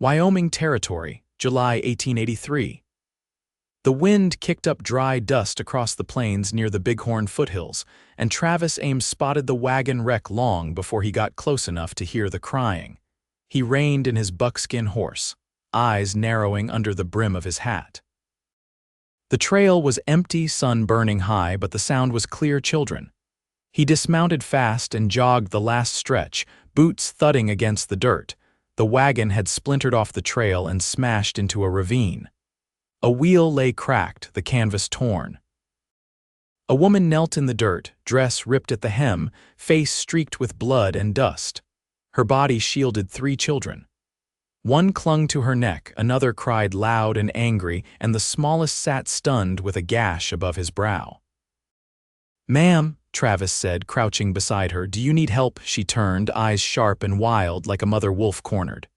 Wyoming Territory, July 1883. The wind kicked up dry dust across the plains near the Bighorn foothills, and Travis Ames spotted the wagon wreck long before he got close enough to hear the crying. He reined in his buckskin horse, eyes narrowing under the brim of his hat. The trail was empty, sun burning high, but the sound was clear children. He dismounted fast and jogged the last stretch, boots thudding against the dirt. The wagon had splintered off the trail and smashed into a ravine. A wheel lay cracked, the canvas torn. A woman knelt in the dirt, dress ripped at the hem, face streaked with blood and dust. Her body shielded 3 children. One clung to her neck, another cried loud and angry, and the smallest sat stunned with a gash above his brow. "Ma'am," Travis said, crouching beside her, "do you need help?" She turned, eyes sharp and wild like a mother wolf cornered.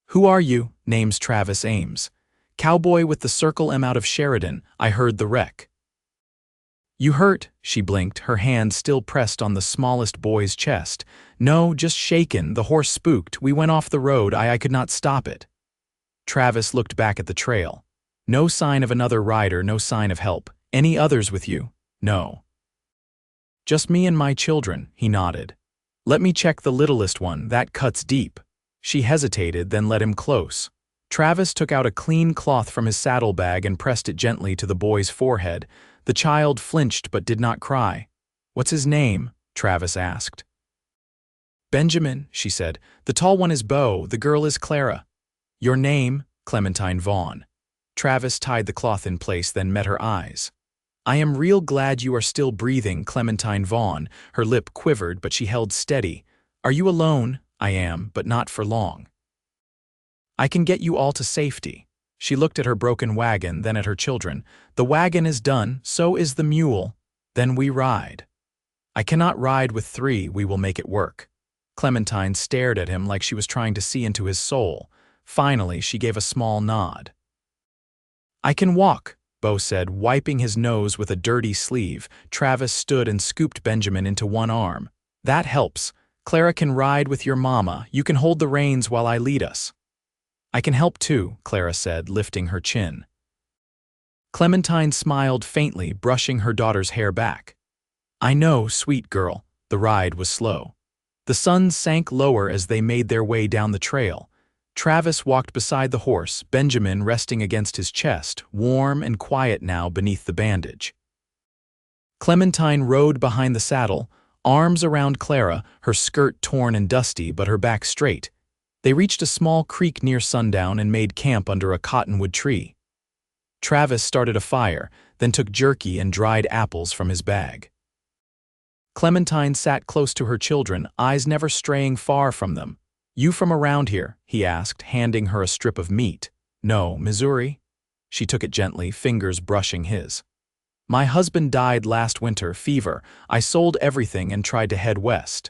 "Who are you?" "Name's Travis Ames. Cowboy with the Circle M out of Sheridan. I heard the wreck." "You hurt?" She blinked, her hand still pressed on the smallest boy's chest. "No, just shaken. The horse spooked. We went off the road. I could not stop it." Travis looked back at the trail. No sign of another rider, no sign of help. "Any others with you?" "No." "Just me and my children," he nodded. "Let me check the littlest one. That cuts deep." She hesitated, then led him close. Travis took out a clean cloth from his saddlebag and pressed it gently to the boy's forehead. The child flinched but did not cry. "What's his name?" Travis asked. "Benjamin," she said. "The tall one is Beau, the girl is Clara." "Your name?" "Clementine Vaughn." Travis tied the cloth in place, then met her eyes. "I am real glad you are still breathing, Clementine Vaughn." Her lip quivered, but she held steady. "Are you alone?" "I am, but not for long. I can get you all to safety." She looked at her broken wagon, then at her children. "The wagon is done, so is the mule. Then we ride." "I cannot ride with 3, we will make it work." Clementine stared at him like she was trying to see into his soul. Finally, she gave a small nod. "I can walk," Beau said, wiping his nose with a dirty sleeve. Travis stood and scooped Benjamin into one arm. "That helps. Clara can ride with your mama. You can hold the reins while I lead us." "I can help too," Clara said, lifting her chin. Clementine smiled faintly, brushing her daughter's hair back. "I know, sweet girl." The ride was slow. The sun sank lower as they made their way down the trail. Travis walked beside the horse, Benjamin resting against his chest, warm and quiet now beneath the bandage. Clementine rode behind the saddle, arms around Clara, her skirt torn and dusty but her back straight. They reached a small creek near sundown and made camp under a cottonwood tree. Travis started a fire, then took jerky and dried apples from his bag. Clementine sat close to her children, eyes never straying far from them. "You from around here?" he asked, handing her a strip of meat. "No, Missouri." She took it gently, fingers brushing his. "My husband died last winter, fever. I sold everything and tried to head west.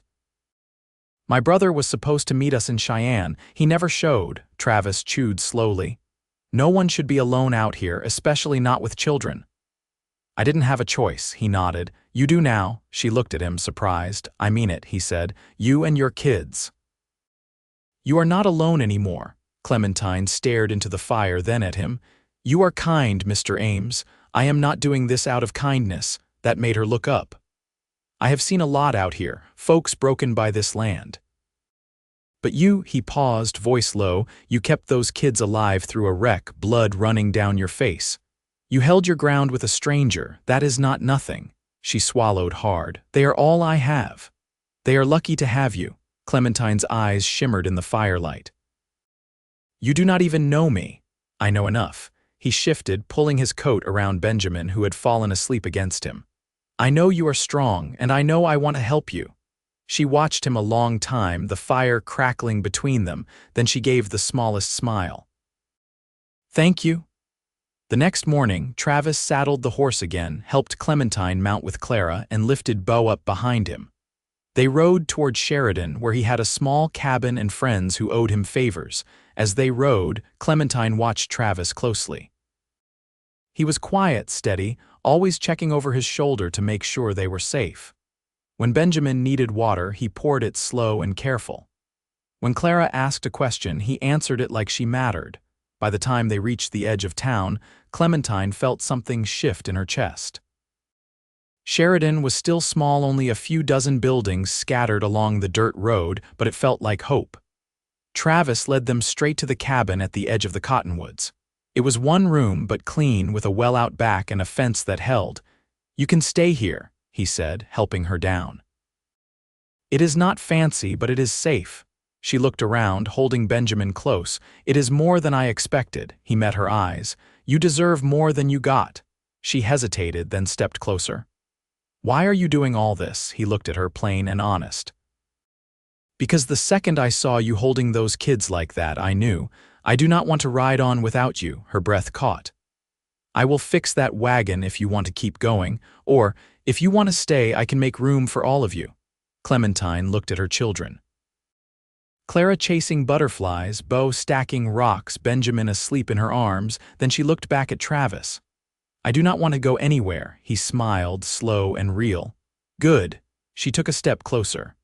My brother was supposed to meet us in Cheyenne. He never showed." Travis chewed slowly. "No one should be alone out here, especially not with children." "I didn't have a choice," he nodded. "You do now." She looked at him, surprised. "I mean it," he said. "You and your kids." "You are not alone anymore." Clementine stared into the fire, then at him. "You are kind, Mr. Ames. I am not doing this out of kindness." That made her look up. "I have seen a lot out here, folks broken by this land. But you," he paused, voice low, "you kept those kids alive through a wreck, blood running down your face. You held your ground with a stranger. That is not nothing." She swallowed hard. "They are all I have. They are lucky to have you." Clementine's eyes shimmered in the firelight. "You do not even know me." "I know enough." He shifted, pulling his coat around Benjamin, who had fallen asleep against him. "I know you are strong, and I know I want to help you." She watched him a long time, the fire crackling between them, then she gave the smallest smile. "Thank you." The next morning, Travis saddled the horse again, helped Clementine mount with Clara, and lifted Beau up behind him. They rode toward Sheridan, where he had a small cabin and friends who owed him favors. As they rode, Clementine watched Travis closely. He was quiet, steady, always checking over his shoulder to make sure they were safe. When Benjamin needed water, he poured it slow and careful. When Clara asked a question, he answered it like she mattered. By the time they reached the edge of town, Clementine felt something shift in her chest. Sheridan was still small, only a few dozen buildings scattered along the dirt road, but it felt like hope. Travis led them straight to the cabin at the edge of the cottonwoods. It was one room, but clean, with a well out back and a fence that held. "You can stay here," he said, helping her down. "It is not fancy, but it is safe." She looked around, holding Benjamin close. "It is more than I expected." He met her eyes. "You deserve more than you got." She hesitated, then stepped closer. "Why are you doing all this?" He looked at her, plain and honest. "Because the second I saw you holding those kids like that, I knew. I do not want to ride on without you." Her breath caught. "I will fix that wagon if you want to keep going, or, if you want to stay, I can make room for all of you." Clementine looked at her children. Clara chasing butterflies, Bo stacking rocks, Benjamin asleep in her arms. Then she looked back at Travis. "I do not want to go anywhere." He smiled, slow and real. "Good." She took a step closer.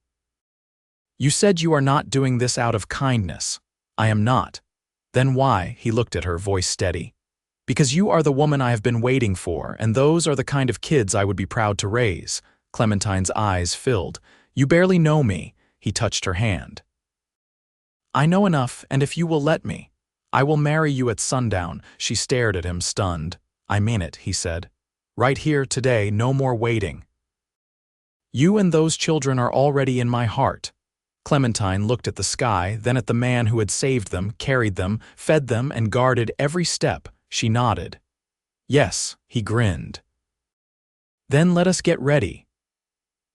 "You said you are not doing this out of kindness." "I am not." "Then why?" He looked at her, voice steady. "Because you are the woman I have been waiting for, and those are the kind of kids I would be proud to raise." Clementine's eyes filled. "You barely know me." He touched her hand. "I know enough, and if you will let me, I will marry you at sundown." She stared at him, stunned. "I mean it," he said. "Right here, today, no more waiting. You and those children are already in my heart." Clementine looked at the sky, then at the man who had saved them, carried them, fed them, and guarded every step. She nodded. "Yes," he grinned. "Then let us get ready."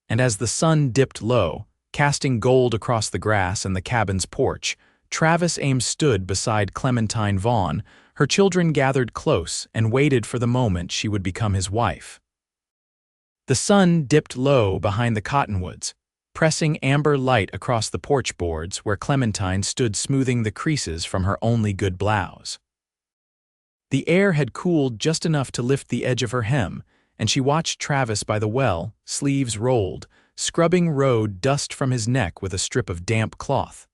And as the sun dipped low, casting gold across the grass and the cabin's porch, Travis Ames stood beside Clementine Vaughn. Her children gathered close and waited for the moment she would become his wife. The sun dipped low behind the cottonwoods, pressing amber light across the porch boards where Clementine stood smoothing the creases from her only good blouse. The air had cooled just enough to lift the edge of her hem, and she watched Travis by the well, sleeves rolled, scrubbing road dust from his neck with a strip of damp cloth.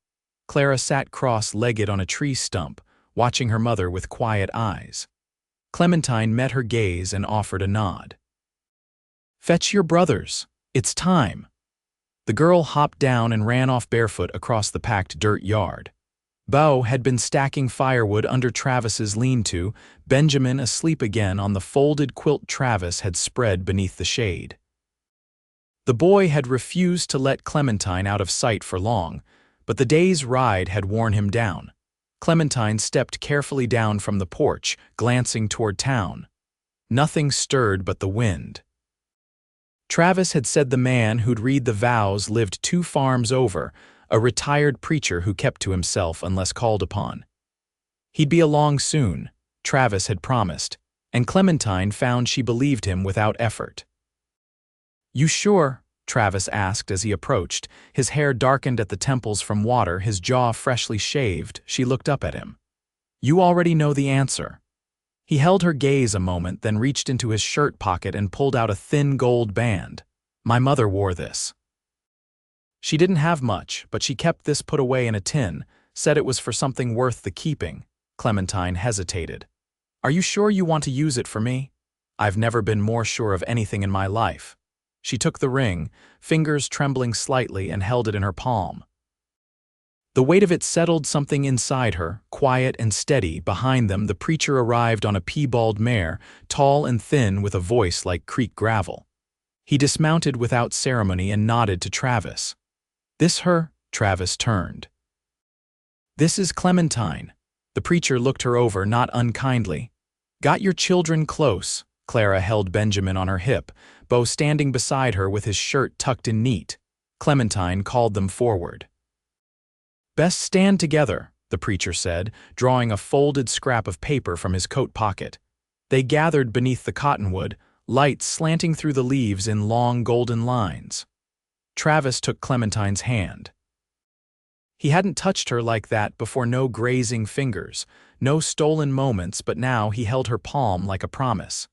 Clara sat cross-legged on a tree stump, watching her mother with quiet eyes. Clementine met her gaze and offered a nod. "Fetch your brothers. It's time." The girl hopped down and ran off barefoot across the packed dirt yard. Bo had been stacking firewood under Travis's lean-to, Benjamin asleep again on the folded quilt Travis had spread beneath the shade. The boy had refused to let Clementine out of sight for long, but the day's ride had worn him down. Clementine stepped carefully down from the porch, glancing toward town. Nothing stirred but the wind. Travis had said the man who'd read the vows lived 2 farms over, a retired preacher who kept to himself unless called upon. He'd be along soon, Travis had promised, and Clementine found she believed him without effort. "You sure?" Travis asked as he approached, his hair darkened at the temples from water, his jaw freshly shaved. She looked up at him. "You already know the answer." He held her gaze a moment, then reached into his shirt pocket and pulled out a thin gold band. "My mother wore this. She didn't have much, but she kept this put away in a tin, said it was for something worth the keeping." Clementine hesitated. "Are you sure you want to use it for me?" "I've never been more sure of anything in my life." She took the ring, fingers trembling slightly, and held it in her palm. The weight of it settled something inside her, quiet and steady. Behind them, the preacher arrived on a piebald mare, tall and thin with a voice like creek gravel. He dismounted without ceremony and nodded to Travis. "This her?" Travis turned. "This is Clementine." The preacher looked her over, not unkindly. "Got your children close." Clara held Benjamin on her hip, Bo standing beside her with his shirt tucked in neat. Clementine called them forward. "Best stand together," the preacher said, drawing a folded scrap of paper from his coat pocket. They gathered beneath the cottonwood, light slanting through the leaves in long golden lines. Travis took Clementine's hand. He hadn't touched her like that before, no grazing fingers, no stolen moments, but now he held her palm like a promise.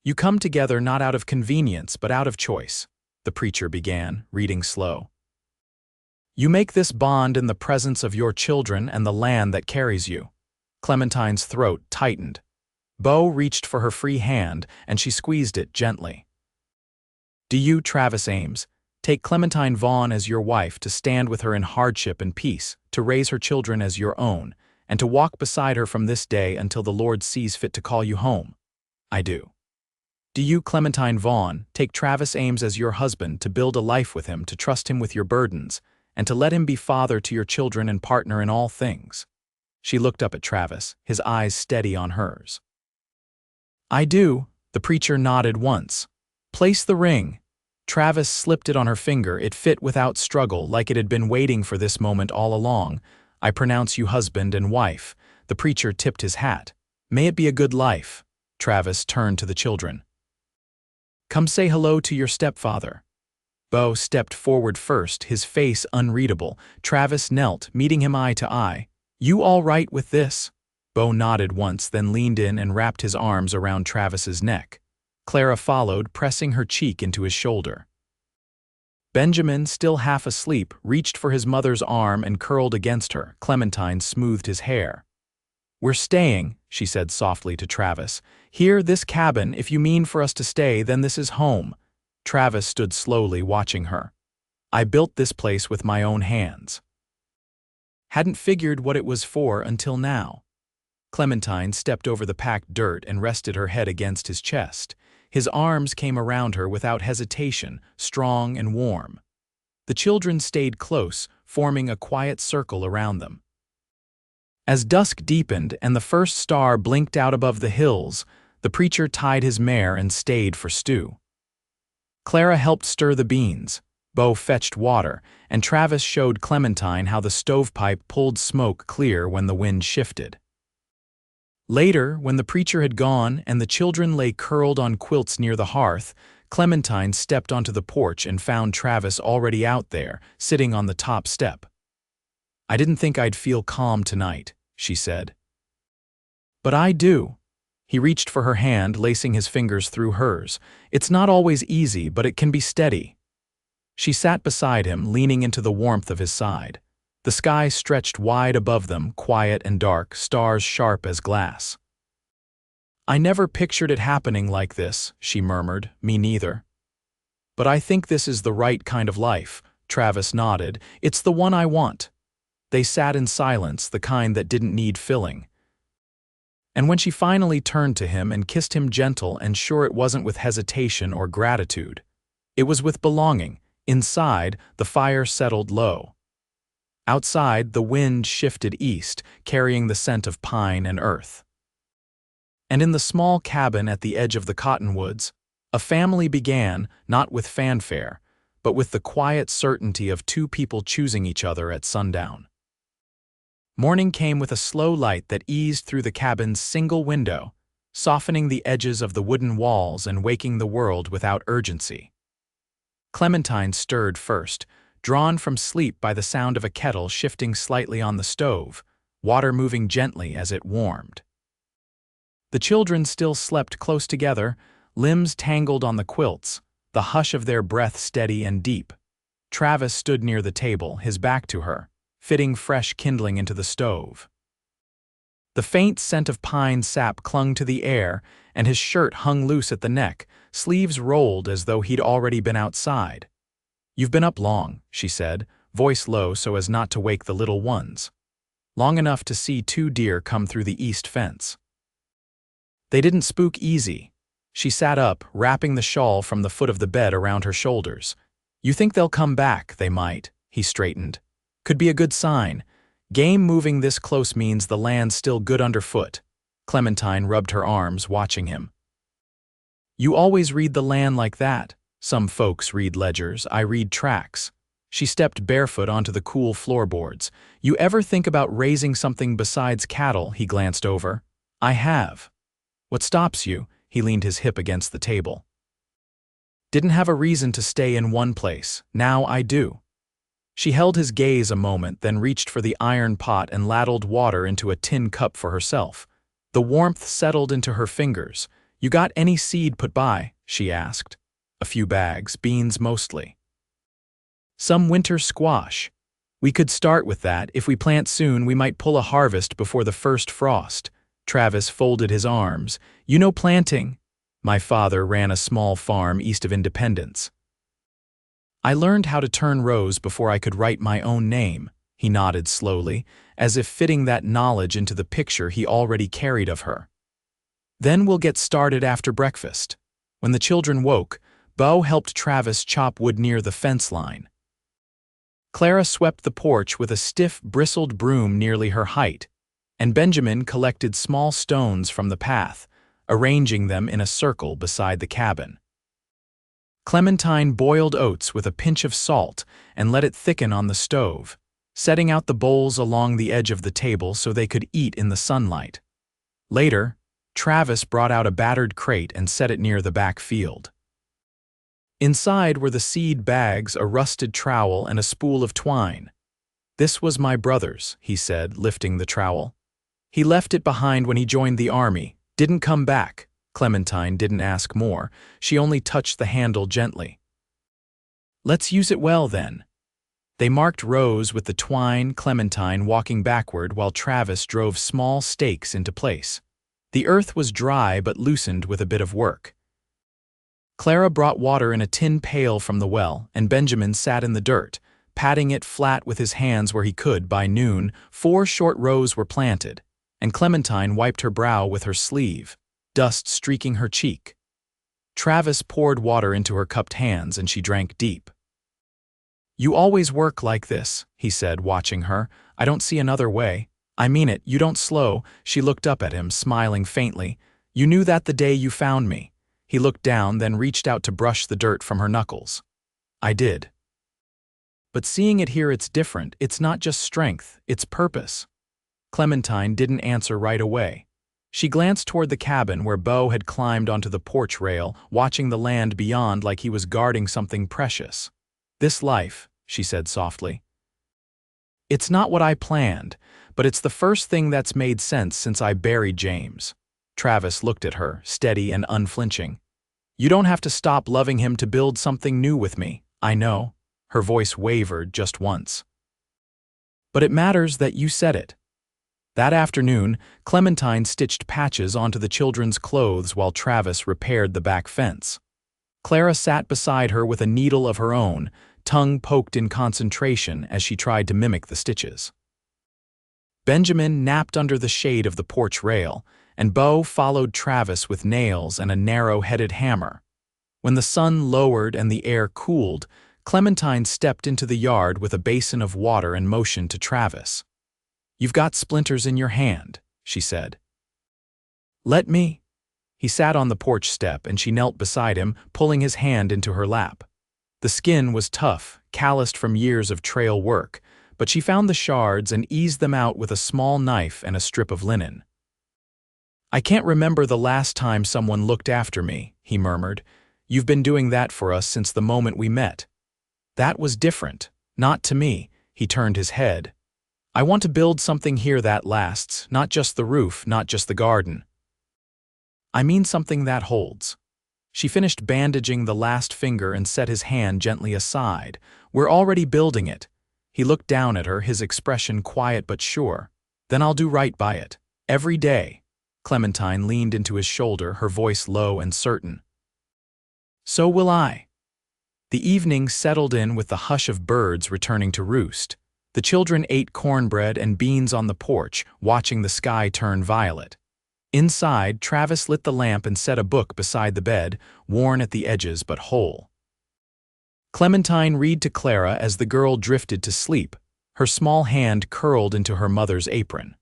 "You come together not out of convenience, but out of choice," the preacher began, reading slow. You make this bond in the presence of your children and the land that carries you. Clementine's throat tightened. Bo reached for her free hand, and she squeezed it gently. Do you, Travis Ames, take Clementine Vaughn as your wife to stand with her in hardship and peace, to raise her children as your own, and to walk beside her from this day until the Lord sees fit to call you home? I do. Do you, Clementine Vaughn, take Travis Ames as your husband to build a life with him, to trust him with your burdens, and to let him be father to your children and partner in all things? She looked up at Travis, his eyes steady on hers. I do, the preacher nodded once. Place the ring. Travis slipped it on her finger. It fit without struggle, like it had been waiting for this moment all along. I pronounce you husband and wife. The preacher tipped his hat. May it be a good life. Travis turned to the children. Come say hello to your stepfather. Bo stepped forward first, his face unreadable. Travis knelt, meeting him eye to eye. You all right with this? Bo nodded once, then leaned in and wrapped his arms around Travis's neck. Clara followed, pressing her cheek into his shoulder. Benjamin, still half asleep, reached for his mother's arm and curled against her. Clementine smoothed his hair. We're staying, she said softly to Travis. Here, this cabin, if you mean for us to stay, then this is home. Travis stood slowly, watching her. I built this place with my own hands. Hadn't figured what it was for until now. Clementine stepped over the packed dirt and rested her head against his chest. His arms came around her without hesitation, strong and warm. The children stayed close, forming a quiet circle around them. As dusk deepened and the first star blinked out above the hills, the preacher tied his mare and stayed for stew. Clara helped stir the beans. Bo fetched water, and Travis showed Clementine how the stovepipe pulled smoke clear when the wind shifted. Later, when the preacher had gone and the children lay curled on quilts near the hearth, Clementine stepped onto the porch and found Travis already out there, sitting on the top step. I didn't think I'd feel calm tonight, she said. But I do. He reached for her hand, lacing his fingers through hers. It's not always easy, but it can be steady. She sat beside him, leaning into the warmth of his side. The sky stretched wide above them, quiet and dark, stars sharp as glass. I never pictured it happening like this, she murmured. Me neither. But I think this is the right kind of life, Travis nodded. It's the one I want. They sat in silence, the kind that didn't need filling. And when she finally turned to him and kissed him gentle and sure it wasn't with hesitation or gratitude, it was with belonging. Inside, the fire settled low. Outside, the wind shifted east, carrying the scent of pine and earth. And in the small cabin at the edge of the cottonwoods, a family began, not with fanfare, but with the quiet certainty of two people choosing each other at sundown. Morning came with a slow light that eased through the cabin's single window, softening the edges of the wooden walls and waking the world without urgency. Clementine stirred first, drawn from sleep by the sound of a kettle shifting slightly on the stove, water moving gently as it warmed. The children still slept close together, limbs tangled on the quilts, the hush of their breath steady and deep. Travis stood near the table, his back to her, fitting fresh kindling into the stove. The faint scent of pine sap clung to the air, and his shirt hung loose at the neck, sleeves rolled as though he'd already been outside. You've been up long, she said, voice low so as not to wake the little ones. Long enough to see 2 deer come through the east fence. They didn't spook easy. She sat up, wrapping the shawl from the foot of the bed around her shoulders. You think they'll come back, they might, he straightened. Could be a good sign. Game moving this close means the land's still good underfoot. Clementine rubbed her arms, watching him. You always read the land like that. Some folks read ledgers, I read tracks. She stepped barefoot onto the cool floorboards. You ever think about raising something besides cattle? He glanced over. I have. What stops you? He leaned his hip against the table. Didn't have a reason to stay in one place. Now I do. She held his gaze a moment, then reached for the iron pot and ladled water into a tin cup for herself. The warmth settled into her fingers. You got any seed put by? She asked. A few bags, beans mostly. Some winter squash. We could start with that. If we plant soon, we might pull a harvest before the first frost. Travis folded his arms. You know planting. My father ran a small farm east of Independence. I learned how to turn rows before I could write my own name. He nodded slowly, as if fitting that knowledge into the picture he already carried of her. Then we'll get started after breakfast. When the children woke, Bo helped Travis chop wood near the fence line. Clara swept the porch with a stiff, bristled broom nearly her height, and Benjamin collected small stones from the path, arranging them in a circle beside the cabin. Clementine boiled oats with a pinch of salt and let it thicken on the stove, setting out the bowls along the edge of the table so they could eat in the sunlight. Later, Travis brought out a battered crate and set it near the back field. Inside were the seed bags, a rusted trowel, and a spool of twine. This was my brother's, he said, lifting the trowel. He left it behind when he joined the army, didn't come back. Clementine didn't ask more, she only touched the handle gently. Let's use it well, then. They marked rows with the twine, Clementine walking backward while Travis drove small stakes into place. The earth was dry but loosened with a bit of work. Clara brought water in a tin pail from the well, and Benjamin sat in the dirt, patting it flat with his hands where he could. By noon, 4 short rows were planted, and Clementine wiped her brow with her sleeve, dust streaking her cheek. Travis poured water into her cupped hands, and she drank deep. You always work like this, he said, watching her. I don't see another way. I mean it, you don't slow. She looked up at him, smiling faintly. You knew that the day you found me. He looked down, then reached out to brush the dirt from her knuckles. I did. But seeing it here, it's different. It's not just strength, it's purpose. Clementine didn't answer right away. She glanced toward the cabin where Bo had climbed onto the porch rail, watching the land beyond like he was guarding something precious. This life, she said softly. It's not what I planned, but it's the first thing that's made sense since I buried James. Travis looked at her, steady and unflinching. You don't have to stop loving him to build something new with me, I know. Her voice wavered just once. But it matters that you said it. That afternoon, Clementine stitched patches onto the children's clothes while Travis repaired the back fence. Clara sat beside her with a needle of her own, tongue poked in concentration as she tried to mimic the stitches. Benjamin napped under the shade of the porch rail, and Bo followed Travis with nails and a narrow-headed hammer. When the sun lowered and the air cooled, Clementine stepped into the yard with a basin of water and motioned to Travis. You've got splinters in your hand, she said. Let me. He sat on the porch step and she knelt beside him, pulling his hand into her lap. The skin was tough, calloused from years of trail work, but she found the shards and eased them out with a small knife and a strip of linen. I can't remember the last time someone looked after me, he murmured. You've been doing that for us since the moment we met. That was different, not to me. He turned his head. I want to build something here that lasts, not just the roof, not just the garden. I mean something that holds. She finished bandaging the last finger and set his hand gently aside. We're already building it. He looked down at her, his expression quiet but sure. Then I'll do right by it. Every day. Clementine leaned into his shoulder, her voice low and certain. So will I. The evening settled in with the hush of birds returning to roost. The children ate cornbread and beans on the porch, watching the sky turn violet. Inside, Travis lit the lamp and set a book beside the bed, worn at the edges but whole. Clementine read to Clara as the girl drifted to sleep, her small hand curled into her mother's apron.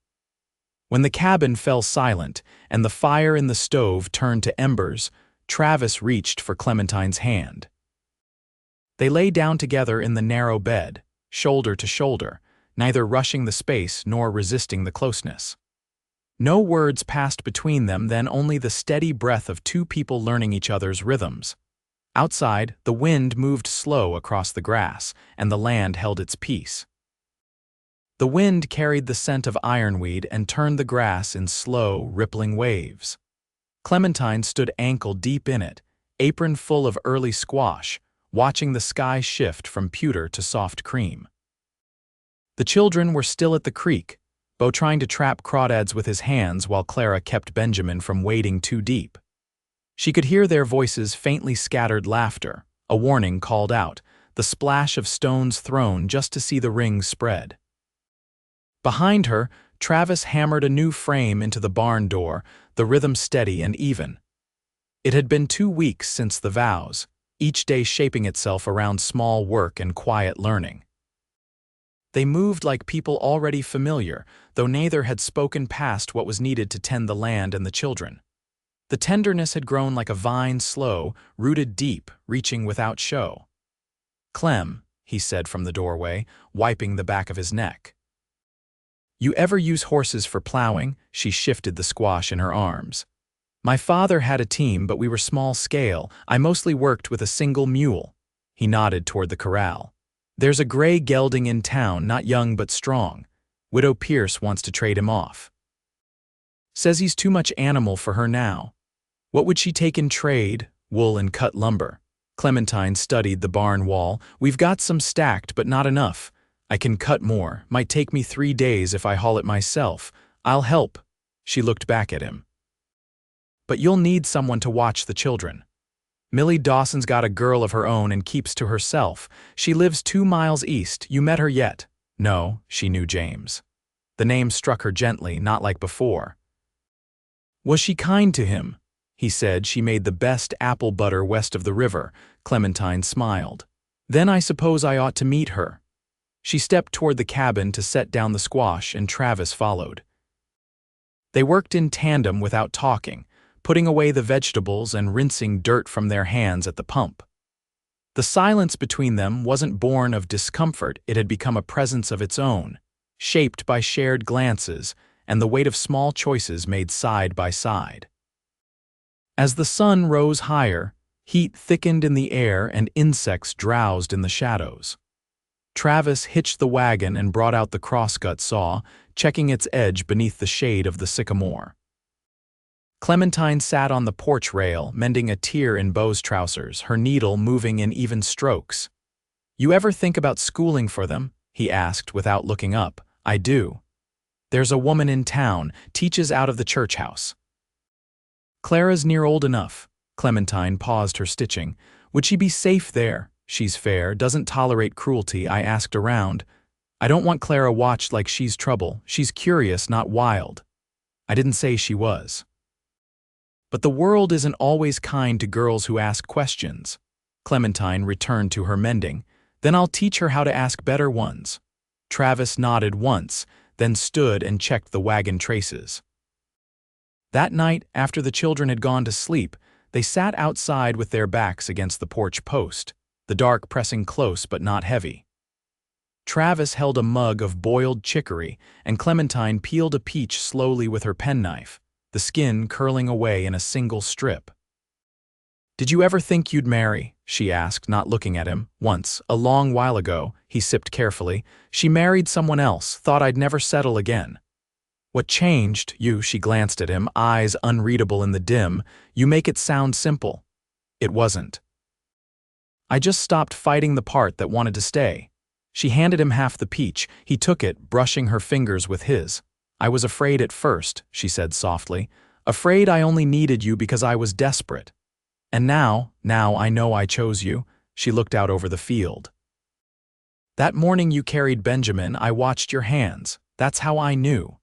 When the cabin fell silent and the fire in the stove turned to embers, Travis reached for Clementine's hand. They lay down together in the narrow bed, shoulder to shoulder, neither rushing the space nor resisting the closeness. No words passed between them, then only the steady breath of two people learning each other's rhythms. Outside, the wind moved slow across the grass, and the land held its peace. The wind carried the scent of ironweed and turned the grass in slow, rippling waves. Clementine stood ankle-deep in it, apron full of early squash, watching the sky shift from pewter to soft cream. The children were still at the creek, Bo trying to trap crawdads with his hands while Clara kept Benjamin from wading too deep. She could hear their voices' faintly scattered laughter, a warning called out, the splash of stones thrown just to see the rings spread. Behind her, Travis hammered a new frame into the barn door, the rhythm steady and even. It had been 2 weeks since the vows, each day shaping itself around small work and quiet learning. They moved like people already familiar, though neither had spoken past what was needed to tend the land and the children. The tenderness had grown like a vine slow, rooted deep, reaching without show. "Clem," he said from the doorway, wiping the back of his neck. "You ever use horses for plowing?" She shifted the squash in her arms. "My father had a team, but we were small scale. I mostly worked with a single mule." He nodded toward the corral. "There's a gray gelding in town, not young but strong. Widow Pierce wants to trade him off. Says he's too much animal for her now. What would she take in trade? Wool and cut lumber." Clementine studied the barn wall. "We've got some stacked, but not enough. I can cut more. Might take me 3 days if I haul it myself. I'll help." She looked back at him. "But you'll need someone to watch the children. Millie Dawson's got a girl of her own and keeps to herself. She lives 2 miles east. You met her yet?" No, she knew James. The name struck her gently, not like before. "Was she kind to him?" He said she made the best apple butter west of the river. Clementine smiled. "Then I suppose I ought to meet her." She stepped toward the cabin to set down the squash, and Travis followed. They worked in tandem without talking, putting away the vegetables and rinsing dirt from their hands at the pump. The silence between them wasn't born of discomfort, it had become a presence of its own, shaped by shared glances and the weight of small choices made side by side. As the sun rose higher, heat thickened in the air and insects drowsed in the shadows. Travis hitched the wagon and brought out the crosscut saw, checking its edge beneath the shade of the sycamore. Clementine sat on the porch rail, mending a tear in Bo's trousers, her needle moving in even strokes. "You ever think about schooling for them?" he asked without looking up. "I do. There's a woman in town, teaches out of the church house. Clara's near old enough." Clementine paused her stitching. "Would she be safe there?" "She's fair, doesn't tolerate cruelty." I asked around. "I don't want Clara watched like she's trouble. She's curious, not wild." I didn't say she was. "But the world isn't always kind to girls who ask questions." Clementine returned to her mending. "Then I'll teach her how to ask better ones." Travis nodded once, then stood and checked the wagon traces. That night, after the children had gone to sleep, they sat outside with their backs against the porch post, the dark pressing close but not heavy. Travis held a mug of boiled chicory, and Clementine peeled a peach slowly with her penknife, the skin curling away in a single strip. "Did you ever think you'd marry?" she asked, not looking at him. "Once, a long while ago," he sipped carefully. "She married someone else, thought I'd never settle again." "What changed you?" She glanced at him, eyes unreadable in the dim. "You make it sound simple." It wasn't. "I just stopped fighting the part that wanted to stay." She handed him half the peach. He took it, brushing her fingers with his. "I was afraid at first," she said softly. "Afraid I only needed you because I was desperate. And now I know I chose you." She looked out over the field. "That morning you carried Benjamin, I watched your hands. That's how I knew."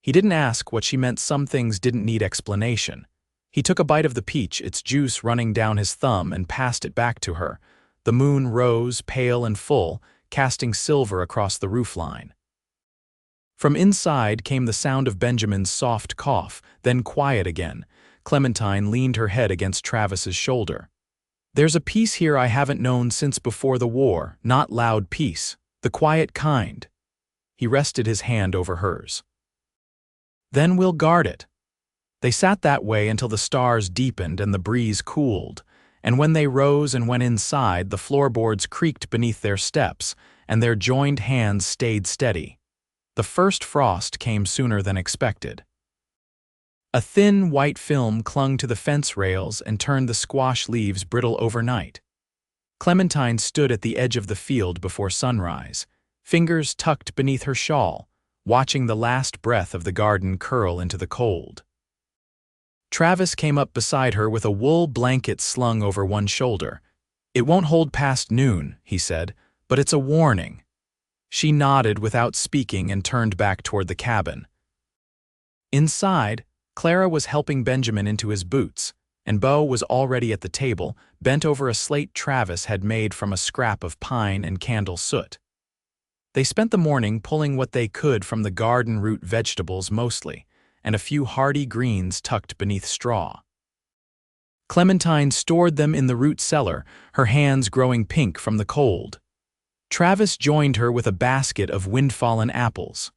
He didn't ask what she meant. Some things didn't need explanation. He took a bite of the peach, its juice running down his thumb, and passed it back to her. The moon rose, pale and full, casting silver across the roofline. From inside came the sound of Benjamin's soft cough, then quiet again. Clementine leaned her head against Travis's shoulder. "There's a peace here I haven't known since before the war, not loud peace, the quiet kind." He rested his hand over hers. "Then we'll guard it." They sat that way until the stars deepened and the breeze cooled, and when they rose and went inside, the floorboards creaked beneath their steps, and their joined hands stayed steady. The first frost came sooner than expected. A thin, white film clung to the fence rails and turned the squash leaves brittle overnight. Clementine stood at the edge of the field before sunrise, fingers tucked beneath her shawl, watching the last breath of the garden curl into the cold. Travis came up beside her with a wool blanket slung over one shoulder. "It won't hold past noon," he said, "but it's a warning." She nodded without speaking and turned back toward the cabin. Inside, Clara was helping Benjamin into his boots, and Beau was already at the table, bent over a slate Travis had made from a scrap of pine and candle soot. They spent the morning pulling what they could from the garden root vegetables mostly, and a few hardy greens tucked beneath straw. Clementine stored them in the root cellar, her hands growing pink from the cold. Travis joined her with a basket of wind-fallen apples.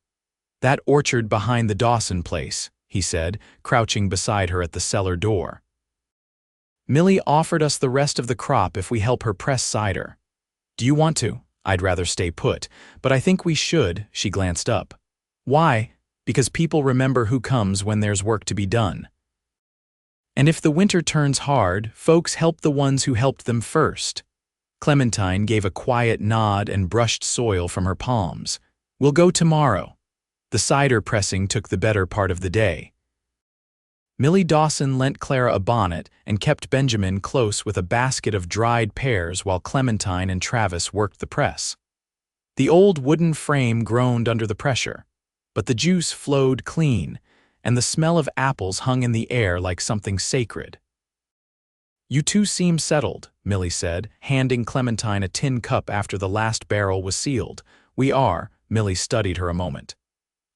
"That orchard behind the Dawson place," he said, crouching beside her at the cellar door. "Millie offered us the rest of the crop if we help her press cider. Do you want to? I'd rather stay put, but I think we should." She glanced up. "Why?" "Because people remember who comes when there's work to be done. And if the winter turns hard, folks help the ones who helped them first." Clementine gave a quiet nod and brushed soil from her palms. "We'll go tomorrow." The cider pressing took the better part of the day. Millie Dawson lent Clara a bonnet and kept Benjamin close with a basket of dried pears while Clementine and Travis worked the press. The old wooden frame groaned under the pressure, but the juice flowed clean, and the smell of apples hung in the air like something sacred. "You two seem settled," Millie said, handing Clementine a tin cup after the last barrel was sealed. "We are." Millie studied her a moment.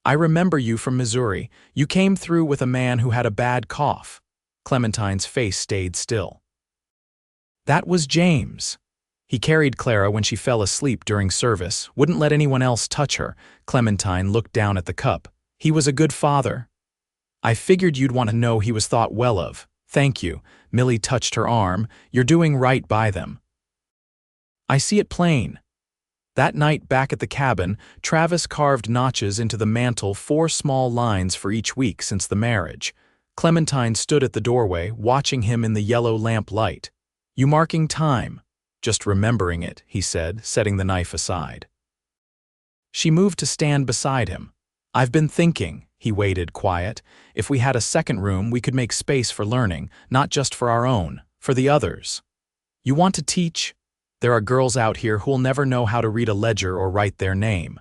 "I remember you from Missouri. You came through with a man who had a bad cough." Clementine's face stayed still. "That was James. He carried Clara when she fell asleep during service, wouldn't let anyone else touch her." Clementine looked down at the cup. "He was a good father. I figured you'd want to know he was thought well of." "Thank you." Millie touched her arm. "You're doing right by them." "I see it plain." That night back at the cabin, Travis carved notches into the mantel, 4 small lines for each week since the marriage. Clementine stood at the doorway, watching him in the yellow lamp light. "You marking time?" "Just remembering it," he said, setting the knife aside. She moved to stand beside him. "I've been thinking." He waited, quiet. "If we had a second room, we could make space for learning, not just for our own, for the others. You want to teach? There are girls out here who'll never know how to read a ledger or write their name."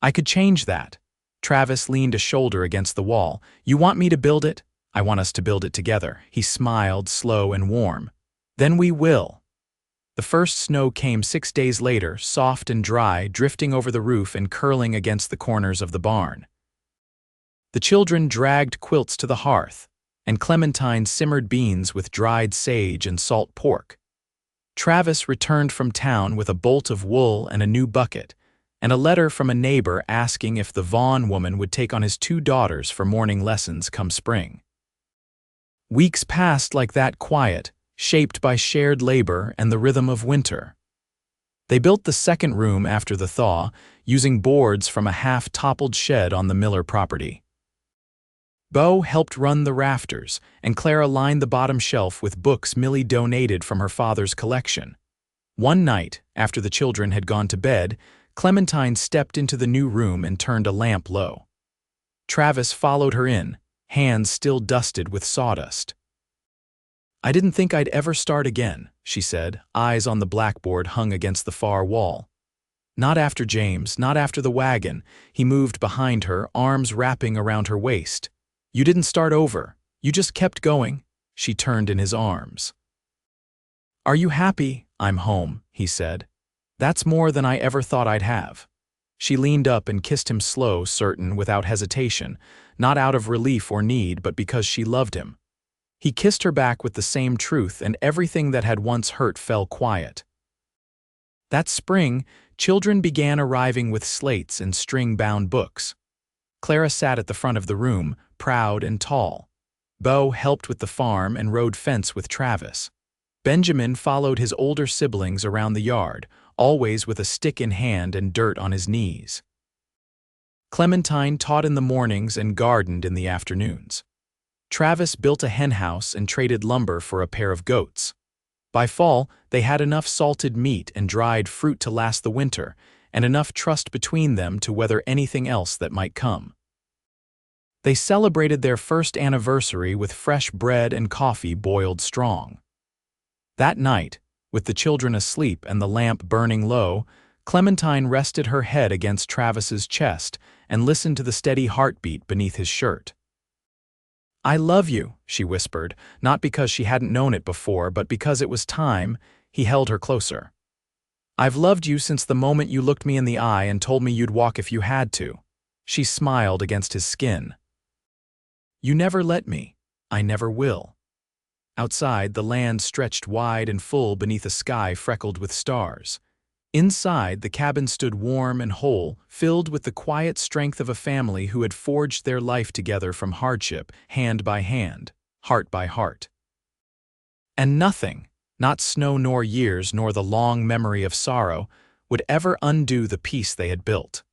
"I could change that." Travis leaned a shoulder against the wall. "You want me to build it?" "I want us to build it together." He smiled, slow and warm. "Then we will." The first snow came 6 days later, soft and dry, drifting over the roof and curling against the corners of the barn. The children dragged quilts to the hearth, and Clementine simmered beans with dried sage and salt pork. Travis returned from town with a bolt of wool and a new bucket, and a letter from a neighbor asking if the Vaughn woman would take on his 2 daughters for morning lessons come spring. Weeks passed like that, quiet, shaped by shared labor and the rhythm of winter. They built the second room after the thaw, using boards from a half-toppled shed on the Miller property. Beau helped run the rafters, and Clara lined the bottom shelf with books Millie donated from her father's collection. One night, after the children had gone to bed, Clementine stepped into the new room and turned a lamp low. Travis followed her in, hands still dusted with sawdust. "I didn't think I'd ever start again," she said, eyes on the blackboard hung against the far wall. "Not after James, not after the wagon." He moved behind her, arms wrapping around her waist. "You didn't start over. You just kept going." She turned in his arms. "Are you happy?" "I'm home," he said. "That's more than I ever thought I'd have." She leaned up and kissed him slow, certain, without hesitation, not out of relief or need, but because she loved him. He kissed her back with the same truth, and everything that had once hurt fell quiet. That spring, children began arriving with slates and string-bound books. Clara sat at the front of the room, proud and tall. Beau helped with the farm and rode fence with Travis. Benjamin followed his older siblings around the yard, always with a stick in hand and dirt on his knees. Clementine taught in the mornings and gardened in the afternoons. Travis built a henhouse and traded lumber for a pair of goats. By fall, they had enough salted meat and dried fruit to last the winter, and enough trust between them to weather anything else that might come. They celebrated their first anniversary with fresh bread and coffee boiled strong. That night, with the children asleep and the lamp burning low, Clementine rested her head against Travis's chest and listened to the steady heartbeat beneath his shirt. "I love you," she whispered, not because she hadn't known it before, but because it was time. He held her closer. "I've loved you since the moment you looked me in the eye and told me you'd walk if you had to." She smiled against his skin. "You never let me. I never will." Outside, the land stretched wide and full beneath a sky freckled with stars. Inside, the cabin stood warm and whole, filled with the quiet strength of a family who had forged their life together from hardship, hand by hand, heart by heart. And nothing, not snow nor years nor the long memory of sorrow, would ever undo the peace they had built.